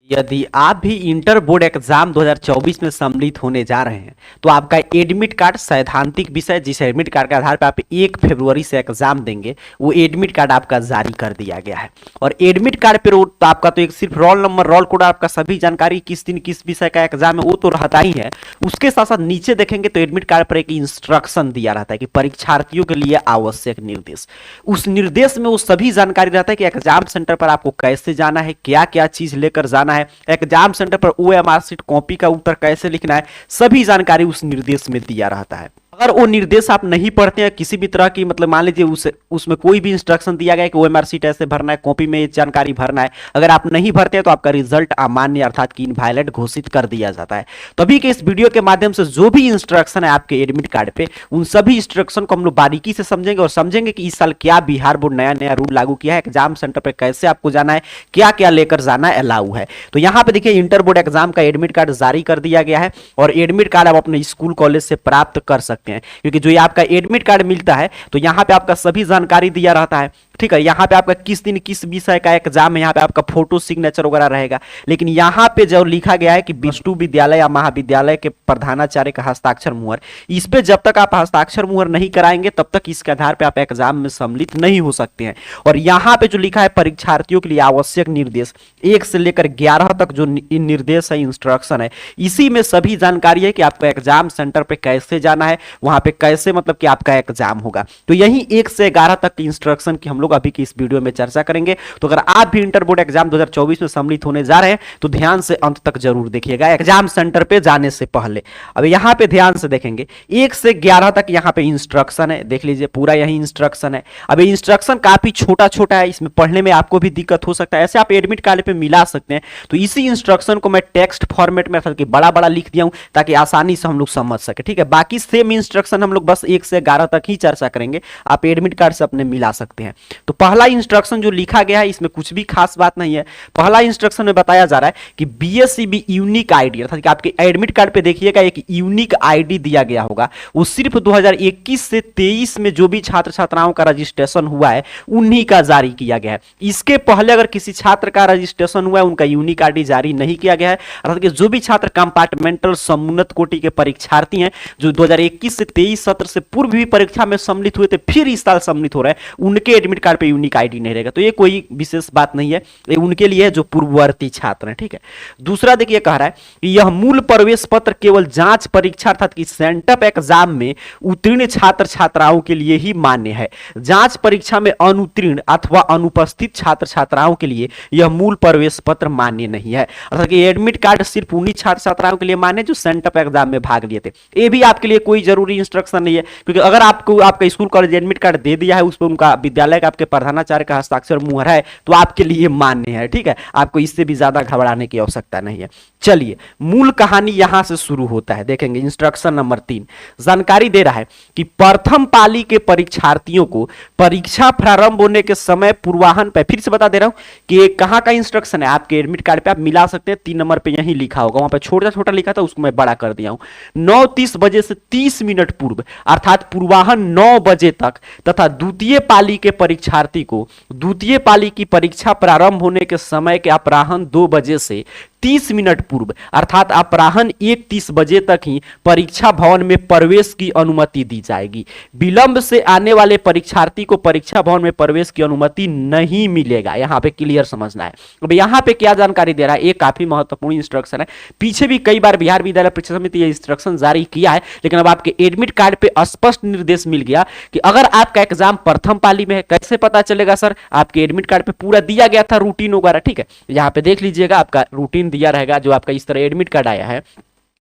यदि आप भी इंटर बोर्ड एग्जाम 2024 में सम्मिलित होने जा रहे हैं तो आपका एडमिट कार्ड सैद्धांतिक विषय जिस एडमिट कार्ड के आधार पर आप 1 फरवरी से एग्जाम देंगे वो एडमिट कार्ड आपका जारी कर दिया गया है। और एडमिट कार्ड पर तो आपका तो एक सिर्फ रोल नंबर रोल कोड आपका सभी जानकारी किस दिन किस विषय का एग्जाम है वो तो रहता ही है। उसके साथ साथ नीचे देखेंगे तो एडमिट कार्ड पर एक इंस्ट्रक्शन दिया रहता है कि परीक्षार्थियों के लिए आवश्यक निर्देश। उस निर्देश में वो सभी जानकारी रहता है कि एग्जाम सेंटर पर आपको कैसे जाना है, क्या क्या चीज लेकर जाना है, एग्जाम सेंटर पर ओएमआर शीट कॉपी का उत्तर कैसे लिखना है, सभी जानकारी उस निर्देश में दिया रहता है। अगर वो निर्देश आप नहीं पढ़ते हैं किसी भी तरह की मतलब मान लीजिए उसमें कोई भी इंस्ट्रक्शन दिया गया है कि ओएमआर शीट ऐसे भरना है, कॉपी में ये जानकारी भरना है, अगर आप नहीं भरते हैं तो आपका रिजल्ट अमान्य अर्थात कि इनवैलिड घोषित कर दिया जाता है। तभी के इस वीडियो के माध्यम से जो भी इंस्ट्रक्शन है आपके एडमिट कार्ड पे उन सभी इंस्ट्रक्शन को हम लोग बारीकी से समझेंगे और समझेंगे कि इस साल क्या बिहार बोर्ड नया नया रूल लागू किया है, एग्जाम सेंटर पर कैसे आपको जाना है, क्या क्या लेकर जाना है, अलाउ है। तो यहाँ पे देखिए इंटर बोर्ड एग्जाम का एडमिट कार्ड जारी कर दिया गया है और एडमिट कार्ड आप अपने स्कूल कॉलेज से प्राप्त कर सकते हैं, क्योंकि जो आपका एडमिट कार्ड मिलता है तो यहाँ पे आपका सभी जानकारी दिया रहता है। ठीक है, यहाँ पे आपका किस दिन किस विषय का एग्जाम है, यहाँ पे आपका फोटो सिग्नेचर वगैरह रहेगा। लेकिन यहाँ पे जो लिखा गया है कि विष्णु विद्यालय या महाविद्यालय के प्रधानाचार्य का हस्ताक्षर मुहर, इस पे जब तक आप हस्ताक्षर मुहर नहीं कराएंगे तब तक इसके आधार पे आप एग्जाम में सम्मिलित नहीं हो सकते हैं। और यहाँ पे जो लिखा है परीक्षार्थियों के लिए आवश्यक निर्देश 1 से लेकर 11 तक जो निर्देश है, इंस्ट्रक्शन है, इसी में सभी जानकारी है कि आपको एग्जाम सेंटर पे कैसे जाना है, वहां पे कैसे मतलब कि आपका एग्जाम होगा। तो यही 1 से 11 तक की इंस्ट्रक्शन की हम लोग अभी की इस वीडियो में चर्चा करेंगे। तो अगर आप भी इंटर बोर्ड एग्जाम 2024 में सम्मिलित होने जा रहे हैं तो ध्यान से अंत तक जरूर देखिएगा एग्जाम सेंटर पे जाने से पहले। अब यहाँ पे ध्यान से देखेंगे 1 से 11 तक यहाँ पे इंस्ट्रक्शन है, देख लीजिए पूरा यही इंस्ट्रक्शन है। अब ये इंस्ट्रक्शन काफी छोटा छोटा है, इसमें पढ़ने में आपको भी दिक्कत हो सकता है, ऐसे आप एडमिट कार्ड पे मिला सकते हैं। तो इसी इंस्ट्रक्शन को मैं टेक्स्ट फॉर्मेट में बड़ा बड़ा लिख दिया हूं ताकि आसानी से हम लोग समझ सके। ठीक है, बाकी सेम इंस्ट्रक्शन हम लोग बस 1 से 11 तक ही चर्चा करेंगे, आप एडमिट कार्ड से अपने मिला सकते हैं। तो पहला इंस्ट्रक्शन जो लिखा गया है इसमें कुछ भी खास बात नहीं है। पहला इंस्ट्रक्शन में बताया जा रहा है कि बीएससीबी यूनिक आईडी अर्थात कि आपके एडमिट कार्ड पे देखिएगा एक यूनिक आईडी दिया गया होगा, वो सिर्फ 2021 से 23 में जो भी छात्र छात्राओं का रजिस्ट्रेशन हुआ है उन्हीं का जारी किया गया है। इसके पहले अगर किसी छात्र का रजिस्ट्रेशन हुआ है उनका यूनिक आईडी जारी नहीं किया गया है। अर्थात कि जो भी छात्र कंपार्टमेंटल समुन्नत कोटि के परीक्षार्थी हैं जो 2021 से 23 सत्र से पूर्व भी परीक्षा में सम्मिलित हुए थे फिर इस साल सम्मिलित हो रहे हैं, उनके एडमिट कार्ड पे यूनिक आईडी नहीं रहेगा। तो ये कोई विशेष बात नहीं है, ये उनके लिए जो पूर्ववर्ती छात्र हैं। ठीक है, दूसरा देखिए कह रहा है कि यह मूल प्रवेश पत्र केवल जांच परीक्षा अर्थात कि सेंटअप एग्जाम में उत्तीर्ण छात्र छात्राओं के लिए ही मान्य है। जांच परीक्षा में अनुत्तीर्ण अथवा अनुपस्थित छात्र छात्राओं के लिए यह मूल प्रवेश पत्र मान्य नहीं है। अर्थात कि एडमिट कार्ड सिर्फ उन्हीं छात्र छात्राओं के लिए मान्य जो सेंटअप एग्जाम में भाग लिए थे। ये भी आपके लिए कोई जरूरी इंस्ट्रक्शन नहीं है, क्योंकि अगर आपको आपका स्कूल कॉलेज एडमिट कार्ड दे दिया है उस पर उनका विद्यालय का आपके प्रधानाचार्य का हस्ताक्षर मुहर है तो आपके लिए मान्य है। ठीक है, आपको इससे भी ज्यादा घबराने की आवश्यकता नहीं है। चलिए मूल कहानी यहां से शुरू होता है, देखेंगे इंस्ट्रक्शन नंबर 3 जानकारी दे रहा है कि प्रथम पाली के परीक्षार्थियों को परीक्षा प्रारंभ होने के समय पूर्वाहन पे, फिर से बता दे रहा हूं कि कहां का इंस्ट्रक्शन है, आपके एडमिट कार्ड पे आप मिला सकते हैं, 3 नंबर पे यही लिखा होगा, वहां पे छोटा छोटा लिखा था उसको मैं बड़ा कर दिया हूं। 9:30 बजे से 30 मिनट पूर्व अर्थात पूर्वाहन 9 बजे तक तथा द्वितीय पाली के परीक्षार्थी को द्वितीय पाली की परीक्षा प्रारंभ होने के समय के अपराह्न 2 बजे से 30 मिनट पूर्व अर्थात अपराह्न 1:30 बजे तक ही परीक्षा भवन में प्रवेश की अनुमति दी जाएगी। विलंब से आने वाले परीक्षार्थी को परीक्षा भवन में प्रवेश की अनुमति नहीं मिलेगा। यहां पे क्लियर समझना है। अब यहां पे क्या जानकारी दे रहा है, ये काफी महत्वपूर्ण इंस्ट्रक्शन है। पीछे भी कई बार बिहार विद्यालय परीक्षा समिति ये इंस्ट्रक्शन जारी किया है, लेकिन अब आपके एडमिट कार्ड पे स्पष्ट निर्देश मिल गया कि अगर आपका एग्जाम प्रथम पाली में है कैसे पता चलेगा सर, आपके एडमिट कार्ड पे पूरा दिया गया था रूटीन वगैरह। ठीक है, यहां पे देख लीजिएगा आपका रूटीन दिया रहेगा जो आपका इस तरह एडमिट कार्ड आया है।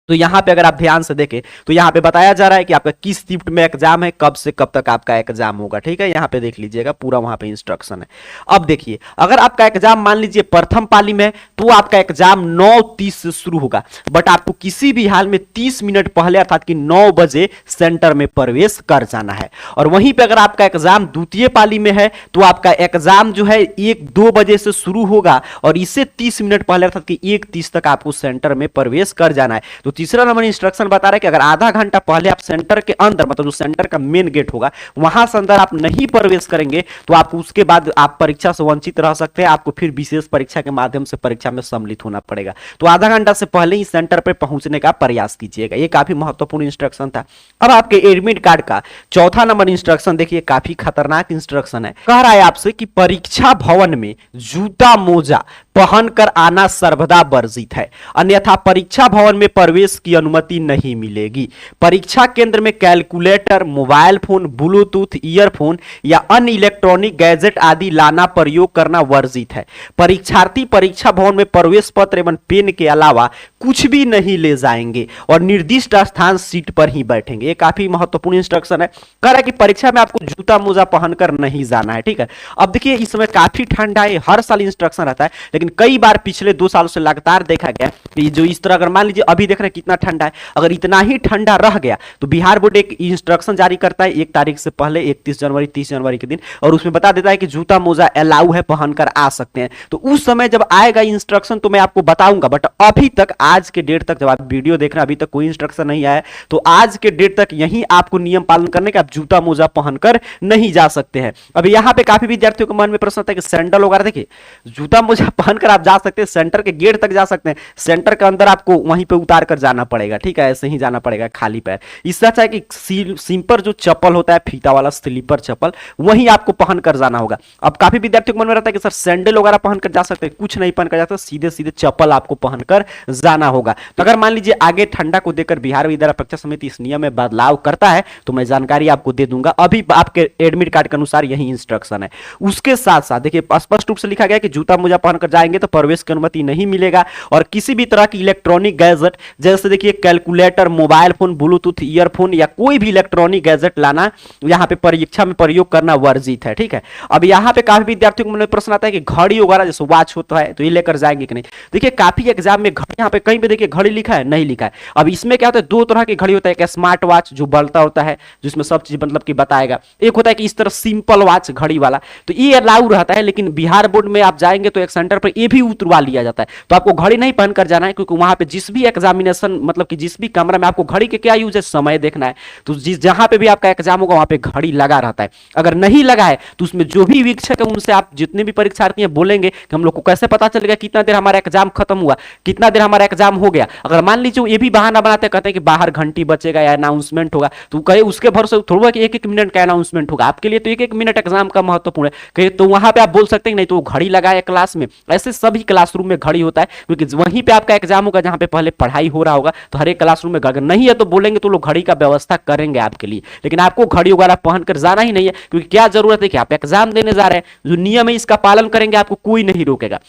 तो यहां पे अगर आप ध्यान से देखें तो यहां पे बताया जा रहा है कि आपका किस शिफ्ट में एग्जाम है, कब से कब तक आपका एग्जाम होगा। ठीक है, यहां पे देख लीजिएगा पूरा वहां पे इंस्ट्रक्शन है। अब देखिए अगर आपका एग्जाम मान लीजिए प्रथम पाली में तो आपका एग्जाम 9:30 से शुरू होगा, बट आपको किसी भी हाल में 30 मिनट पहले अर्थात कि 9 बजे सेंटर में प्रवेश कर जाना है। और वहीं पे अगर आपका एग्जाम द्वितीय पाली में है तो आपका एग्जाम जो है 1-2 बजे से शुरू होगा और इससे 30 मिनट पहले अर्थात कि 1:30 तक आपको सेंटर में प्रवेश कर जाना है। तो तीसरा नंबर इंस्ट्रक्शन बता रहा है कि अगर आधा घंटा पहले आप सेंटर के अंदर, मतलब जो सेंटर का मेन गेट होगा वहां से अंदर आप नहीं प्रवेश करेंगे तो आप उसके बाद आप परीक्षा से वंचित रह सकते हैं, आपको फिर विशेष परीक्षा के माध्यम से परीक्षा में सम्मिलित होना पड़ेगा। तो आधा घंटा से पहले ही सेंटर पर पहुंचने का प्रयास कीजिएगा। ये काफी महत्वपूर्ण इंस्ट्रक्शन था। अब आपके एडमिट कार्ड का चौथा नंबर इंस्ट्रक्शन देखिए, काफी खतरनाक इंस्ट्रक्शन है। कह रहा है आपसे कि परीक्षा भवन में जूता मोजा पहनकर आना सर्वदा वर्जित है, अन्यथा परीक्षा भवन में प्रवेश की अनुमति नहीं मिलेगी। परीक्षा केंद्र में calculator, mobile phone, Bluetooth earphone या अन्य इलेक्ट्रॉनिक गैजेट आदि लाना, प्रयोग करना वर्जित है। परीक्षार्थी परीक्षा भवन में प्रवेश पत्र एवं पेन के अलावा कुछ भी नहीं ले जाएंगे और निर्दिष्ट स्थान सीट पर ही बैठेंगे। ये काफी महत्वपूर्ण इंस्ट्रक्शन है। कह रहा है कि परीक्षा में आपको जूता मोजा पहनकर नहीं जाना है, ठीक है। अब देखिए इस समय काफी ठंडा है, हर साल इंस्ट्रक्शन रहता है, लेकिन कई बार पिछले 2 सालों से लगातार देखा गया कि जो इस तरह, अगर मान लीजिए अभी देख रहे हैं कितना ठंडा है, अगर इतना ही ठंडा रह गया तो बिहार बोर्ड एक इंस्ट्रक्शन जारी करता है 1 तारीख से पहले, 31 जनवरी 30 जनवरी के दिन, और उसमें बता देता है कि जूता मोजा अलाउ है, पहनकर आ सकते हैं। तो उस समय जब आएगा इंस्ट्रक्शन तो मैं आपको बताऊंगा, बट अभी तक, आज के डेट तक, जब आप वीडियो देख रहे हैं अभी तक कोई इंस्ट्रक्शन नहीं आया, तो आज के डेट तक यही आपको नियम पालन करने का, आप जूता मोजा पहनकर नहीं जा सकते हैं। अब यहाँ पे काफी विद्यार्थियों के मन में प्रश्न आता है कि सैंडल वगैरह, देखिए जूता मोजा पहनकर आप जा सकते हैं, सेंटर के गेट तक जा सकते हैं, सेंटर के अंदर आपको वहीं पे उतार कर जाना पड़ेगा, ठीक है, ऐसे ही जाना पड़ेगा खाली पैर। इससे अच्छा है कि सिंपल जो चप्पल होता है, फीता वाला स्लीपर चप्पल, वही आपको पहन कर जाना होगा। अब काफी विद्यार्थियों के मन में रहता है कि सर सैंडल वगैरह पहनकर जा सकते हैं, कुछ नहीं पहनकर जाता, सीधे सीधे चप्पल आपको पहनकर जाना होगा। तो अगर मान लीजिए आगे ठंडा को देखकर बिहार विद्यालय परीक्षा समिति इस नियम में बदलाव करता है तो मैं जानकारी आपको दे दूंगा। अभी आपके एडमिट कार्ड के अनुसार यही इंस्ट्रक्शन है। उसके साथ साथ देखिए स्पष्ट रूप से लिखा गया कि जूता मोजा पहनकर जाएंगे तो प्रवेश की अनुमति नहीं मिलेगा, और किसी भी तरह की इलेक्ट्रॉनिक गैजेट, जैसे देखिए calculator, mobile phone, Bluetooth earphone या कोई भी इलेक्ट्रॉनिक गैजेट लाना यहां पे परीक्षा में प्रयोग करना वर्जित है, ठीक है। अब यहां पे काफी विद्यार्थियों को मन में प्रश्न आता है कि घड़ी वगैरह जैसे वॉच होता है तो ये लेकर जाएंगे कि नहीं। देखिए काफी एग्जाम में घड़ी, यहाँ पे कहीं पे देखिए घड़ी लिखा है, नहीं लिखा है। अब इसमें क्या होता है, 2 तरह की घड़ी होता है, एक स्मार्ट वॉच जो बलता होता है, जिसमें सब चीज मतलब कि बताएगा, एक होता है कि इस तरह सिंपल वॉच घड़ी वाला, तो ये अलाउ रहता है। लेकिन बिहार बोर्ड में आप जाएंगे तो एक सेंटर पर ये भी उतरवा लिया जाता है, तो आपको घड़ी नहीं पहनकर जाना है, क्योंकि वहां पे जिस भी एग्जामिनेशन, मतलब कि जिस भी कमरा में आपको घड़ी के क्या यूज है, समय देखना है, तो जिस जहां पे भी आपका एग्जाम होगा वहां पे घड़ी लगा रहता है। अगर नहीं लगा है तो उसमें जो भी वीक्षक है उनसे आप जितने भी परीक्षार्थी हैं बोलेंगे कि हम लोग को कैसे पता चलेगा कितना देर हमारा एग्जाम खत्म हुआ, कितना देर हमारा एग्जाम हो गया। अगर मान लीजिए ये भी बहाना बनाते कहते हैं कि बाहर घंटी बचेगा या अनाउंसमेंट होगा, तो कहे उसके भरोसे थोड़ा कि 1-1 मिनट का अनाउंसमेंट होगा, आपके लिए तो 1-1 मिनट एग्जाम का महत्वपूर्ण है, कहे तो वहां पे आप बोल सकते हैं नहीं तो घड़ी लगाए क्लास में। ऐसे सभी क्लासरूम में घड़ी होता है, क्योंकि वहीं पे आपका एग्जाम होगा जहां पे पहले पढ़ाई हो रहा होगा, तो हर एक क्लासरूम में अगर नहीं है तो बोलेंगे तो लोग घड़ी का व्यवस्था करेंगे आपके लिए। लेकिन आपको घड़ी वगैरह पहनकर जाना ही नहीं है, क्योंकि क्या जरूरत है कि आप एग्जाम देने जा रहे हैं, जो नियम है इसका पालन करेंगे, आपको कोई नहीं रोकेगा।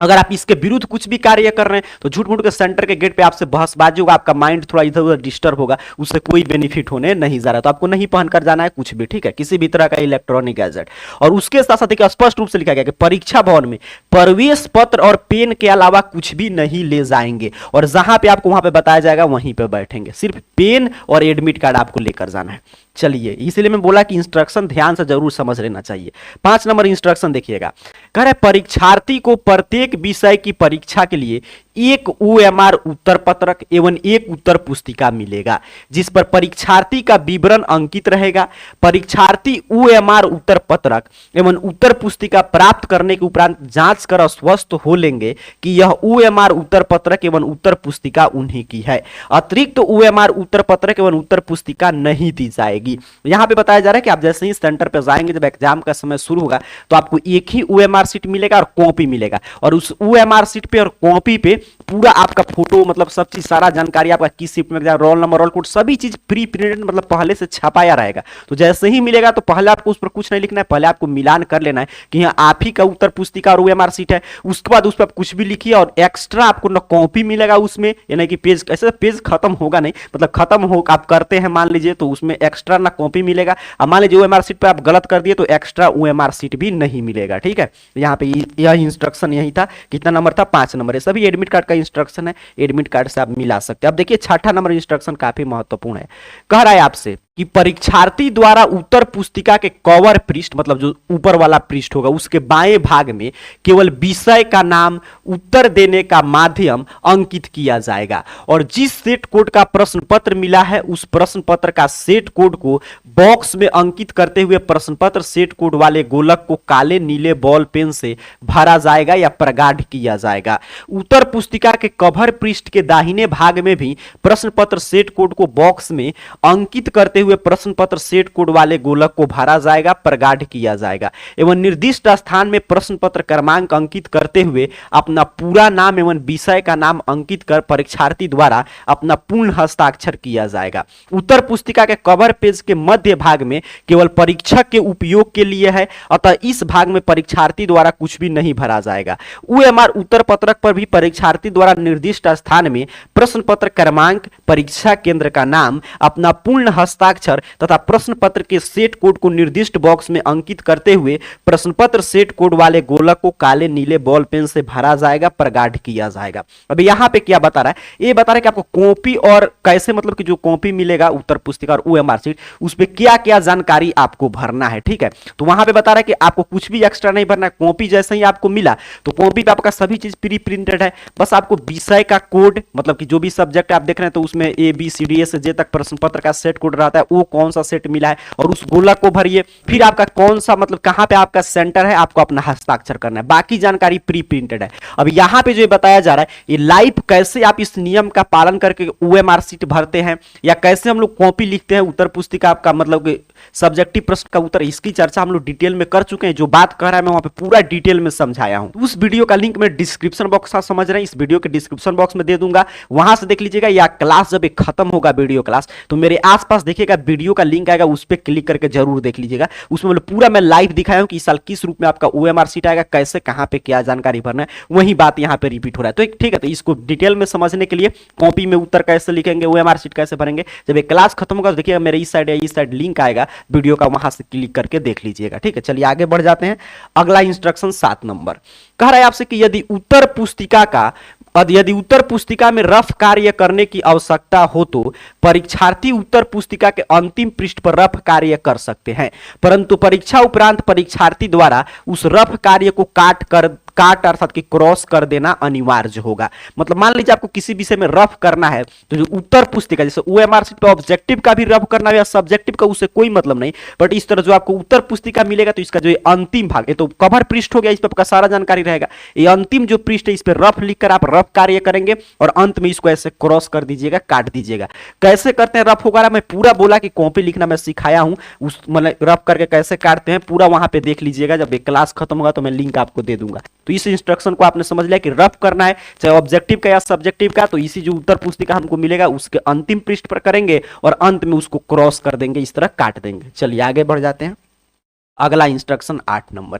अगर आप इसके विरुद्ध कुछ भी कार्य कर रहे हैं तो झूठ मूठ के सेंटर के गेट पे आपसे बहसबाजी होगा, आपका माइंड थोड़ा इधर उधर डिस्टर्ब होगा, उससे कोई बेनिफिट होने नहीं जा रहा। तो आपको नहीं पहनकर जाना है कुछ भी, ठीक है, किसी भी तरह का इलेक्ट्रॉनिक गैजेट। और उसके साथ साथ स्पष्ट रूप से लिखा गया कि परीक्षा भवन में प्रवेश पत्र और पेन के अलावा कुछ भी नहीं ले जाएंगे, और जहां पे आपको वहां पे बताया जाएगा वहीं पे बैठेंगे, सिर्फ पेन और एडमिट कार्ड आपको लेकर जाना है। चलिए, इसलिए मैं बोला कि इंस्ट्रक्शन ध्यान से जरूर समझ लेना चाहिए। 5 नंबर इंस्ट्रक्शन देखिएगा, कह रहे परीक्षार्थी को प्रत्येक विषय की परीक्षा के लिए एक ओएमआर उत्तर पत्रक एवं एक उत्तर पुस्तिका मिलेगा, जिस पर परीक्षार्थी का विवरण अंकित रहेगा। परीक्षार्थी ओएमआर उत्तर पत्रक एवं उत्तर पुस्तिका प्राप्त करने के उपरांत जांच कर आश्वस्त हो लेंगे कि यह ओएमआर उत्तर पत्रक एवं उत्तर पुस्तिका उन्हीं की है। अतिरिक्त ओएमआर उत्तर पत्रक एवं उत्तर पुस्तिका नहीं दी जाएगी। यहां पे बताया जा रहा है कि आप जैसे ही सेंटर पे जाएंगे, जब एग्जाम का समय शुरू होगा तो आपको एक ही ओएमआर शीट मिलेगा और कॉपी मिलेगा, और उस ओएमआर शीट पे और कॉपी पे पूरा आपका फोटो, मतलब सब चीज, सारा जानकारी, आपका किस शिफ्ट में exam, roll number, roll code, सभी चीज प्री प्रिंटेड, मतलब पहले से छपाया रहेगा। तो जैसे ही मिलेगा तो पहले आपको उस पर कुछ नहीं लिखना है, पहले आपको मिलान कर लेना है कि यहाँ आप ही का उत्तर पुस्तिका और ओएमआर शीट है। उसके बाद उस पर आप कुछ भी लिखिए, और एक्स्ट्रा आपको ना कॉपी मिलेगा उसमें, यानी कि पेज, ऐसे पेज खत्म होगा नहीं, मतलब खत्म हो आप करते हैं मान लीजिए तो उसमें एक्स्ट्रा ना कॉपी मिलेगा। अब मान लीजिए ओएमआर शीट पे आप गलत कर दिए तो एक्स्ट्रा ओएमआर शीट भी नहीं मिलेगा, ठीक है। यहाँ पे यह इंस्ट्रक्शन यही था। कितना नंबर था? 5 नंबर है। सभी एडमिट कार्ड का इंस्ट्रक्शन है, एडमिट कार्ड से आप मिला सकते हैं। अब देखिए 6ठा नंबर इंस्ट्रक्शन काफी महत्वपूर्ण है। कह रहा है आपसे कि परीक्षार्थी द्वारा उत्तर पुस्तिका के कवर पृष्ठ मतलब जो ऊपर वाला पृष्ठ होगा उसके बाएं भाग में केवल विषय का नाम, उत्तर देने का माध्यम अंकित किया जाएगा और जिस सेट कोड का प्रश्न पत्र मिला है उस प्रश्न पत्र का सेट कोड को बॉक्स में अंकित करते हुए प्रश्न पत्र सेट कोड वाले गोलक को काले नीले बॉल पेन से भरा जाएगा या प्रगाढ़ किया जाएगा। उत्तर पुस्तिका के कवर पृष्ठ के दाहिने भाग में भी प्रश्न पत्र सेट कोड को बॉक्स में अंकित करते हुए प्रश्न पत्र सेट कोड वाले गोलक को भरा जाएगा, प्रगाढ़ किया जाएगा एवं निर्दिष्ट स्थान में प्रश्न पत्र क्रमांक अंकित करते हुए अपना पूरा नाम एवं विषय का नाम अंकित कर परीक्षार्थी द्वारा अपना पूर्ण हस्ताक्षर किया जाएगा। उत्तर पुस्तिका के कवर पेज के मध्य भाग में केवल परीक्षक के उपयोग के लिए है, अतः इस भाग में परीक्षार्थी द्वारा कुछ भी नहीं भरा जाएगा। OMR उत्तर पत्रक पर भी परीक्षार्थी द्वारा निर्दिष्ट स्थान में प्रश्न पत्र क्रमांक, परीक्षा केंद्र का नाम, अपना पूर्ण हस्ताक्षर तथा प्रश्न पत्र के सेट कोड को निर्दिष्ट बॉक्स में अंकित करते हुए प्रश्न पत्र सेट कोड वाले गोलक को काले नीले बॉल पेन से भरा जाएगा, प्रगाढ़ किया जाएगा। अब यहाँ पे क्या बता रहा है, ये बता रहा है कि आपको कॉपी और कैसे मतलब कि जो कॉपी मिलेगा उत्तर पुस्तिका और OMR सीट उस पर क्या क्या जानकारी आपको भरना है। ठीक है, तो वहां पे बता रहा है कि आपको कुछ भी एक्स्ट्रा नहीं भरना है। कॉपी जैसे ही आपको मिला तो कॉपी पे आपका सभी चीज प्री प्रिंटेड है, बस आपको विषय का कोड मतलब कि जो भी सब्जेक्ट आप देख रहे हैं तो उसमें ABCD से J तक प्रश्न पत्र का सेट कोड रहता है, वो कौन सा सेट मिला है और उस गोलक को भरिए। फिर आपका कौन सा मतलब कहां पे आपका सेंटर है, आपको अपना हस्ताक्षर करना है, बाकी जानकारी प्री प्रिंटेड है। अब यहां पे जो बताया जा रहा है ये लाइव कैसे आप इस नियम का पालन करके OMR सीट भरते हैं या कैसे हम लोग कॉपी लिखते हैं उत्तर पुस्तिका आपका मतलब कि सब्जेक्टिव प्रश्न का उत्तर, इसकी चर्चा हम लोग डिटेल में कर चुके हैं। जो बात कर रहा है मैं वहां पे पूरा डिटेल में समझाया हूं। तो उस वीडियो का लिंक मैं डिस्क्रिप्शन बॉक्स में समझ रहे हैं इस वीडियो के डिस्क्रिप्शन बॉक्स में दे दूंगा, वहां से देख लीजिएगा। या क्लास जब एक खत्म होगा वीडियो क्लास तो मेरे आसपास देखिएगा वीडियो का लिंक आएगा, उस पर क्लिक करके जरूर देख लीजिएगा। उसमें पूरा मैं लाइव दिखाया हूं कि इस साल किस रूप में आपका OMR सीट आएगा, कैसे कहां पे क्या जानकारी भरना है, वही बात यहां पे रिपीट हो रहा है। तो ठीक है, तो इसको डिटेल में समझने के लिए कॉपी में उत्तर कैसे लिखेंगे, OMR सीट कैसे भरेंगे, जब एक क्लास खत्म होगा तो देखिएगा मेरे इस साइड या इस साइड लिंक आएगा वीडियो का, वहां से क्लिक करके देख लीजिएगा। ठीक है, चलिए आगे बढ़ जाते हैं। अगला इंस्ट्रक्शन 7 नंबर कह रहा है आपसे कि यदि उत्तर पुस्तिका में रफ कार्य करने की आवश्यकता हो तो परीक्षार्थी उत्तर पुस्तिका के अंतिम पृष्ठ पर रफ कार्य कर सकते हैं, परंतु परीक्षा उपरांत परीक्षार्थी द्वारा उस रफ कार्य को काट अर्थात कि क्रॉस कर देना अनिवार्य होगा। मतलब मान लीजिए आपको किसी विषय में रफ करना है तो जो उत्तर पुस्तिका जैसे OMR सीट पे ऑब्जेक्टिव का भी रफ करना है या सब्जेक्टिव का, उससे कोई मतलब नहीं, बट इस तरह जो आपको उत्तर पुस्तिका मिलेगा तो इसका जो अंतिम भाग, ये तो कवर पृष्ठ हो गया, इस पर आपका सारा जानकारी रहेगा। ये अंतिम जो पृष्ठ है इस पर रफ लिखकर आप रफ कार्य करेंगे और अंत में इसको ऐसे क्रॉस कर दीजिएगा, काट दीजिएगा। कैसे करते हैं रफ वगैरह मैं पूरा बोला कि कॉपी लिखना मैं सिखाया हूं, उस मतलब रफ करके कैसे काटते हैं पूरा वहां पे देख लीजिएगा। जब एक क्लास खत्म होगा तो मैं लिंक आपको दे दूंगा। तो इस इंस्ट्रक्शन को आपने समझ लिया कि रफ करना है चाहे ऑब्जेक्टिव का या सब्जेक्टिव का, तो इसी जो उत्तर पुस्तिका हमको मिलेगा उसके अंतिम पृष्ठ पर करेंगे और अंत में उसको क्रॉस कर देंगे, इस तरह काट देंगे। चलिए आगे बढ़ जाते हैं। अगला इंस्ट्रक्शन 8 नंबर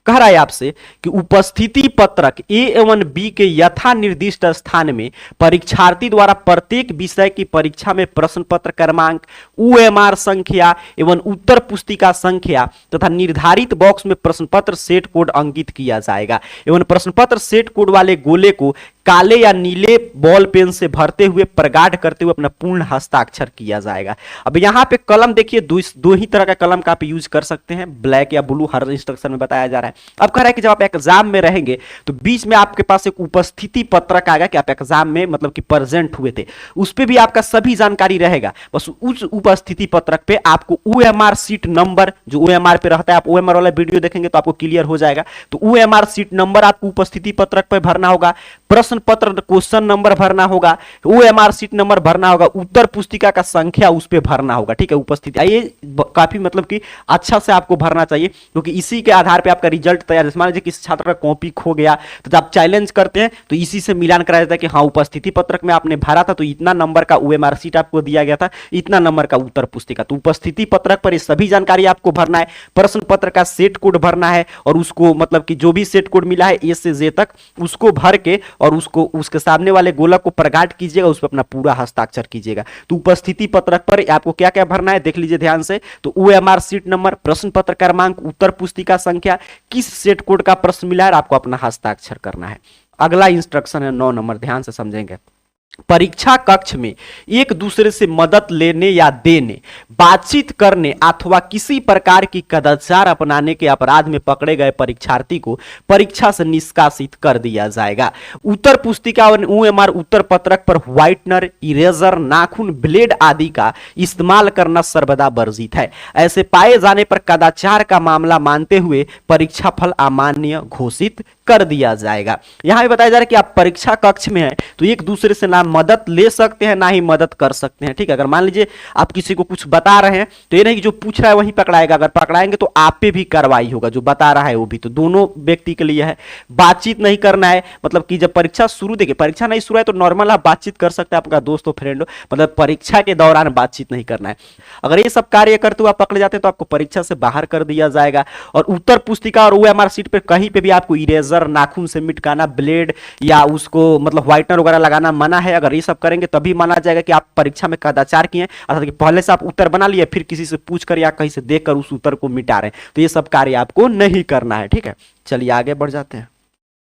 कह रहा है आपसे कि उपस्थिति पत्रक A एवं B के यथा निर्दिष्ट स्थान में परीक्षार्थी द्वारा प्रत्येक विषय की परीक्षा में प्रश्न पत्र क्रमांक, OMR संख्या एवं उत्तर पुस्तिका संख्या तथा निर्धारित बॉक्स में प्रश्न पत्र सेट कोड अंकित किया जाएगा एवं प्रश्न पत्र सेट कोड वाले गोले को काले या नीले बॉल पेन से भरते हुए प्रगाढ़ करते हुए अपना पूर्ण हस्ताक्षर किया जाएगा। अब यहाँ पे कलम देखिए दो ही तरह का कलम का आप यूज कर सकते हैं, ब्लैक या ब्लू, हर इंस्ट्रक्शन में बताया जा रहा है। अब कह रहा है कि जब आप एग्जाम में रहेंगे तो बीच में आपके पास एक उपस्थिति पत्रक आएगा कि आप एग्जाम में मतलब कि प्रेजेंट हुए थे, उस पर भी आपका सभी जानकारी रहेगा। बस उस उपस्थिति पत्रक पे आपको OMR सीट नंबर जो OMR पे रहता है, आप OMR वाला वीडियो देखेंगे तो आपको क्लियर हो जाएगा। तो OMR सीट नंबर आपको उपस्थिति पत्रक पे भरना होगा, प्रश्न पत्र क्वेश्चन नंबर भरना होगा, OMR सीट नंबर भरना होगा, उत्तर पुस्तिका का संख्या उस पे भरना होगा। ठीक है, उपस्थिति ये काफी मतलब कि अच्छा से आपको भरना चाहिए क्योंकि इसी के आधार पे आपका रिजल्ट तैयार। मान लीजिए किसी छात्र का कॉपी खो गया तो जब आप चैलेंज करते हैं तो इसी से मिलान कराया जाता है कि हाँ उपस्थिति पत्रक में आपने भरा था तो इतना नंबर का OMR सीट आपको दिया गया था, इतना नंबर का उत्तर पुस्तिका। तो उपस्थिति पत्रक पर ये सभी जानकारी आपको भरना है, प्रश्न पत्र का सेट कोड भरना है और उसको मतलब कि जो भी सेट कोड मिला है A से Z तक उसको भर के और उसको उसके सामने वाले गोलक को प्रगाढ़ कीजिएगा, उस पर अपना पूरा हस्ताक्षर कीजिएगा। तो उपस्थिति पत्रक पर आपको क्या क्या भरना है देख लीजिए ध्यान से। तो OMR सीट नंबर, प्रश्न पत्र क्रमांक, उत्तर पुस्तिका संख्या, किस सेट कोड का प्रश्न मिला है, आपको अपना हस्ताक्षर करना है। अगला इंस्ट्रक्शन है 9 नंबर, ध्यान से समझेंगे। परीक्षा कक्ष में एक दूसरे से मदद लेने या देने, बातचीत करने अथवा किसी प्रकार की कदाचार अपनाने के अपराध में पकड़े गए परीक्षार्थी को परीक्षा से निष्कासित कर दिया जाएगा। उत्तर पुस्तिका और ओएमआर उत्तर पत्रक पर व्हाइटनर, इरेजर, नाखून, ब्लेड आदि का इस्तेमाल करना सर्वदा वर्जित है। ऐसे पाए जाने पर कदाचार का मामला मानते हुए परीक्षा फल अमान्य घोषित कर दिया जाएगा। यहां भी बताया जा रहा है कि आप परीक्षा कक्ष में हैं तो एक दूसरे से ना मदद ले सकते हैं ना ही मदद कर सकते हैं। ठीक है, अगर मान लीजिए आप किसी को कुछ बता रहे हैं तो ये नहीं कि जो पूछ रहा है वही पकड़ाएगा, अगर पकड़ाएंगे तो आप पे भी कार्रवाई होगा, जो बता रहा है वो भी। तो दोनों व्यक्ति के लिए है। बातचीत नहीं करना है, मतलब कि जब परीक्षा शुरू, देखिए परीक्षा नहीं शुरू है तो नॉर्मल आप बातचीत कर सकते हैं, आपका दोस्त हो, फ्रेंड हो, मतलब परीक्षा के दौरान बातचीत नहीं करना है। अगर ये सब कार्य करते हुए आप पकड़े जाते हैं तो आपको परीक्षा से बाहर कर दिया जाएगा। और उत्तर पुस्तिका और ओएमआर शीट पर कहीं पे भी आपको इरेजर, नाखून से मिटकाना, ब्लेड या उसको मतलब व्हाइटनर वगैरह लगाना मना है। अगर ये सब करेंगे तभी माना जाएगा कि आप परीक्षा में कदाचार किए हैं, अर्थात कि पहले से आप उत्तर बना लिए फिर किसी से पूछकर या कहीं से देखकर उस उत्तर को मिटा रहे हैं, तो ये सब कार्य आपको नहीं करना है। ठीक है, चलिए आगे बढ़ जाते हैं।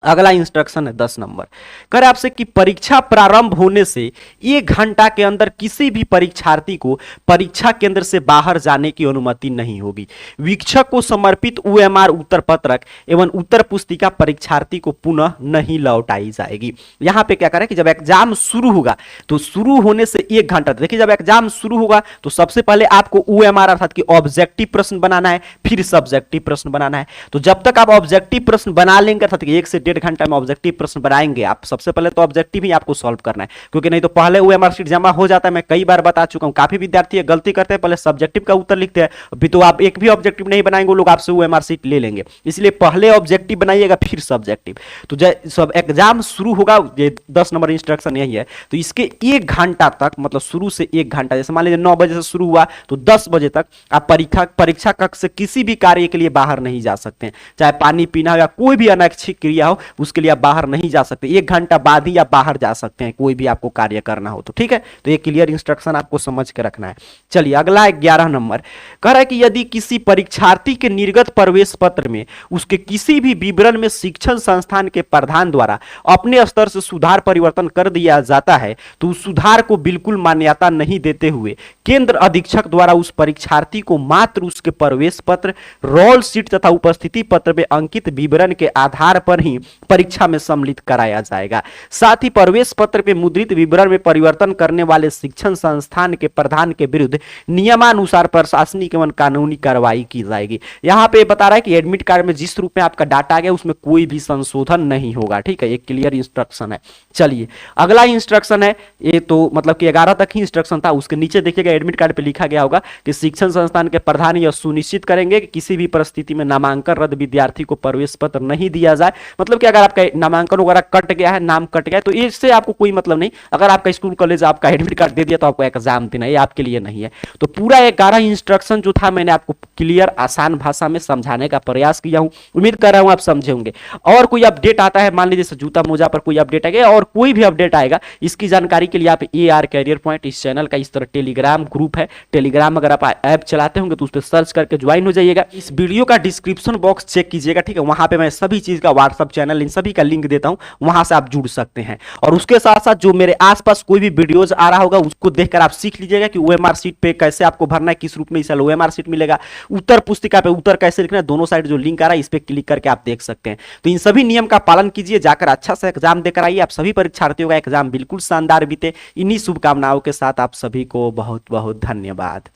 अगला इंस्ट्रक्शन है 10 नंबर, कह रहे आपसे कि परीक्षा प्रारंभ होने से 1 घंटा के अंदर किसी भी परीक्षार्थी को परीक्षा केंद्र से बाहर जाने की अनुमति नहीं होगी। वीक्षक को समर्पित ओएमआर उत्तर पत्रक एवं उत्तर पुस्तिका परीक्षार्थी को पुनः नहीं लौटाई जाएगी। यहां पे क्या करें कि जब एग्जाम शुरू होगा तो शुरू होने से 1 घंटा, देखिए जब एग्जाम शुरू होगा तो सबसे पहले आपको ओएमआर अर्थात कि ऑब्जेक्टिव प्रश्न बनाना है, फिर सब्जेक्टिव प्रश्न बनाना है। तो जब तक आप ऑब्जेक्टिव प्रश्न बना लेंगे अर्थात कि 1 से 1.5 घंटा में ऑब्जेक्टिव प्रश्न बनाएंगे आप, सबसे पहले तो ऑब्जेक्टिव ही आपको सॉल्व करना है, क्योंकि नहीं तो पहले ओएमआर शीट जमा हो जाता है। मैं कई बार बता चुका हूं, काफी विद्यार्थी गलती करते हैं, पहले सब्जेक्टिव का उत्तर लिखते हैं, अभी तो आप एक भी ऑब्जेक्टिव नहीं बनाएंगे वो लोग आपसे ओएमआर शीट ले लेंगे। इसलिए पहले ऑब्जेक्टिव बनाइएगा फिर सब्जेक्टिव। तो जब सब एग्जाम शुरू होगा, ये 10 नंबर इंस्ट्रक्शन यही है, तो इसके 1 घंटा तक, मतलब शुरू से 1 घंटा, जैसे मान लीजिए 9 बजे से शुरू हुआ तो 10 बजे तक आप परीक्षा कक्ष से किसी भी कार्य के लिए बाहर नहीं जा सकते हैं। चाहे पानी पीना हो या कोई भी अनैच्छिक क्रिया हो उसके लिए आप बाहर नहीं जा सकते। 1 घंटा बाद ही आप बाहर जा सकते हैं कोई भी आपको कार्य करना हो तो। ठीक है, तो ये क्लियर इंस्ट्रक्शन आपको समझ के रखना है। चलिए अगला 11 नंबर, कह रहा है कि यदि किसी परीक्षार्थी के निर्गत प्रवेश पत्र में उसके किसी भी विवरण में शिक्षण संस्थान के प्रधान द्वारा अपने स्तर से सुधार परिवर्तन कर दिया जाता है तो उस सुधार को बिल्कुल मान्यता नहीं देते हुए केंद्र अधीक्षक द्वारा उस परीक्षार्थी को मात्र उसके प्रवेश पत्र, रोल शीट तथा उपस्थिति पत्र में अंकित विवरण के आधार पर ही परीक्षा में सम्मिलित कराया जाएगा। साथ ही प्रवेश पत्र पे मुद्रित विवरण में परिवर्तन करने वाले शिक्षण संस्थान के प्रधान के विरुद्ध नियमानुसार प्रशासनिक एवं कानूनी कार्रवाई की जाएगी। यहां पे बता रहा है कि एडमिट कार्ड में जिस रूप में आपका डाटा आ गया उसमें कोई भी संशोधन नहीं होगा। ठीक है, एक क्लियर इंस्ट्रक्शन है। चलिए अगला इंस्ट्रक्शन है, ये तो मतलब कि 11 तक ही इंस्ट्रक्शन था, उसके नीचे देखिएगा एडमिट कार्ड पे लिखा गया होगा कि शिक्षण संस्थान के प्रधान यह सुनिश्चित करेंगे कि किसी भी परिस्थिति में नामांकन रद्द विद्यार्थी को प्रवेश पत्र नहीं दिया जाए। मतलब कि अगर आपका नामांकन वगैरह कट गया है, नाम कट गया है, तो इससे आपको कोई मतलब नहीं। अगर आपका स्कूल कॉलेज आपका एडमिट कार्ड दे दिया तो आपको एग्जाम देना, ये आपके लिए नहीं है। तो पूरा 11 इंस्ट्रक्शन जो था मैंने आपको क्लियर आसान भाषा में समझाने का प्रयास किया हूं, उम्मीद कर रहा हूं आप समझे होंगे। और कोई अपडेट आता है, मान लीजिए जूता मोजा पर कोई अपडेट आएगा और कोई भी अपडेट आएगा, इसकी जानकारी के लिए आप AR कैरियर पॉइंट इस चैनल का इस तरह टेलीग्राम ग्रुप है, टेलीग्राम अगर आप ऐप चलाते होंगे तो उस पर सर्च करके ज्वाइन हो जाइएगा। इस वीडियो का डिस्क्रिप्शन बॉक्स चेक कीजिएगा, ठीक है, वहां पे मैं सभी चीज का व्हाट्सएप चैनल इन सभी का लिंक देता हूं, वहां से आप जुड़ सकते हैं। और उसके साथ साथ जो मेरे आसपास कोई भी वीडियोज आ रहा होगा उसको देखकर आप सीख लीजिएगा कि ओएमआर शीट पे कैसे आपको भरना है, किस रूप में इस ओएमआर शीट मिलेगा, उत्तर पुस्तिका पे उत्तर कैसे लिखना है, दोनों साइड जो लिंक आ रहा है इस पे क्लिक करके आप देख सकते हैं। तो इन सभी नियम का पालन कीजिए, जाकर अच्छा से एग्जाम देकर आइए। आप सभी परीक्षार्थियों का एग्जाम बिल्कुल शानदार बीते। इन्हीं शुभकामनाओं के साथ आप सभी को बहुत बहुत धन्यवाद।